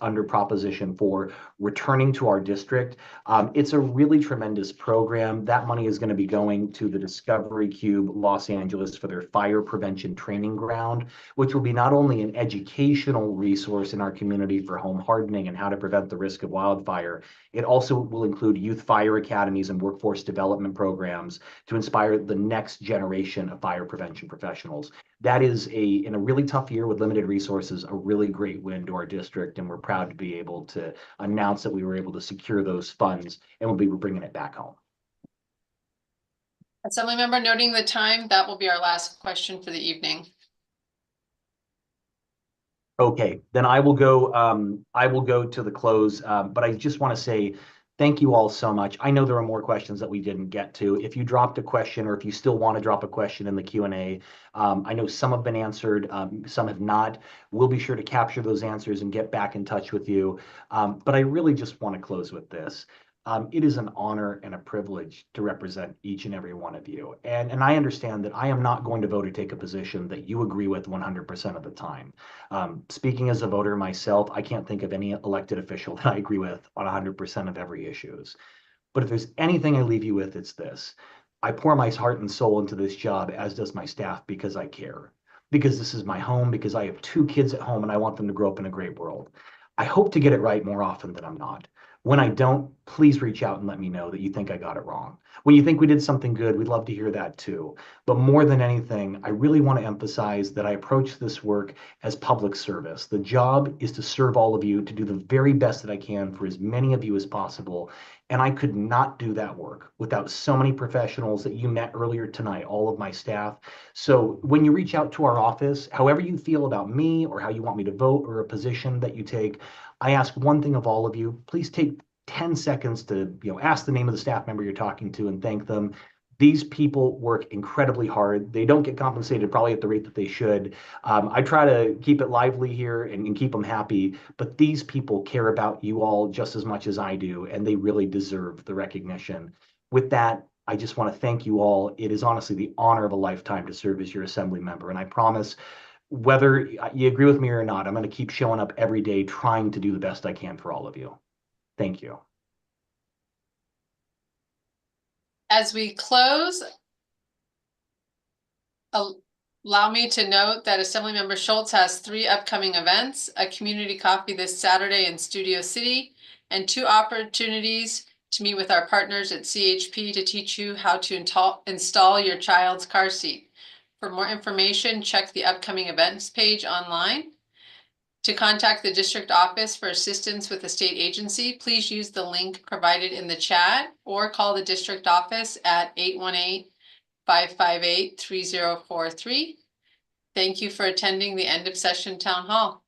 Speaker 2: under Proposition 4 returning to our district. It's a really tremendous program. That money is going to be going to the Discovery Cube Los Angeles for their fire prevention training ground, which will be not only an educational resource in our community for home hardening and how to prevent the risk of wildfire, it also will include youth fire academies and workforce development programs to inspire the next generation of fire prevention professionals. That is in a really tough year with limited resources, a really great win to our district, and we're proud to be able to announce that we were able to secure those funds, and we'll be bringing it back home.
Speaker 1: Assemblymember, noting the time, that will be our last question for the evening.
Speaker 2: Okay, then I will go to the close, but I just want to say thank you all so much. I know there are more questions that we didn't get to. If you dropped a question, or if you still want to drop a question in the Q&A, I know some have been answered, some have not. We'll be sure to capture those answers and get back in touch with you. But I really just want to close with this. It is an honor and a privilege to represent each and every one of you. And I understand that I am not going to vote or take a position that you agree with 100% of the time. Speaking as a voter myself, I can't think of any elected official that I agree with on 100% of every issues. But if there's anything I leave you with, it's this. I pour my heart and soul into this job, as does my staff, because I care. Because this is my home, because I have 2 kids at home and I want them to grow up in a great world. I hope to get it right more often than I'm not. When I don't, please reach out and let me know that you think I got it wrong. When you think we did something good, we'd love to hear that too. But more than anything, I really want to emphasize that I approach this work as public service. The job is to serve all of you, to do the very best that I can for as many of you as possible. And I could not do that work without so many professionals that you met earlier tonight, all of my staff. So when you reach out to our office, however you feel about me or how you want me to vote or a position that you take, I ask one thing of all of you: please take 10 seconds to ask the name of the staff member you're talking to and thank them. These people work incredibly hard. They don't get compensated probably at the rate that they should. I try to keep it lively here and keep them happy, but these people care about you all just as much as I do, and they really deserve the recognition. With that, I just want to thank you all. It is honestly the honor of a lifetime to serve as your assembly member, and I promise, whether you agree with me or not, I'm going to keep showing up every day trying to do the best I can for all of you. Thank you.
Speaker 1: As we close, allow me to note that Assemblymember Schultz has 3 upcoming events: a community coffee this Saturday in Studio City, and 2 opportunities to meet with our partners at CHP to teach you how to install your child's car seat. For more information, check the upcoming events page online. To contact the district office for assistance with a state agency, please use the link provided in the chat or call the district office at 818-558-3043. Thank you for attending the end of session town hall.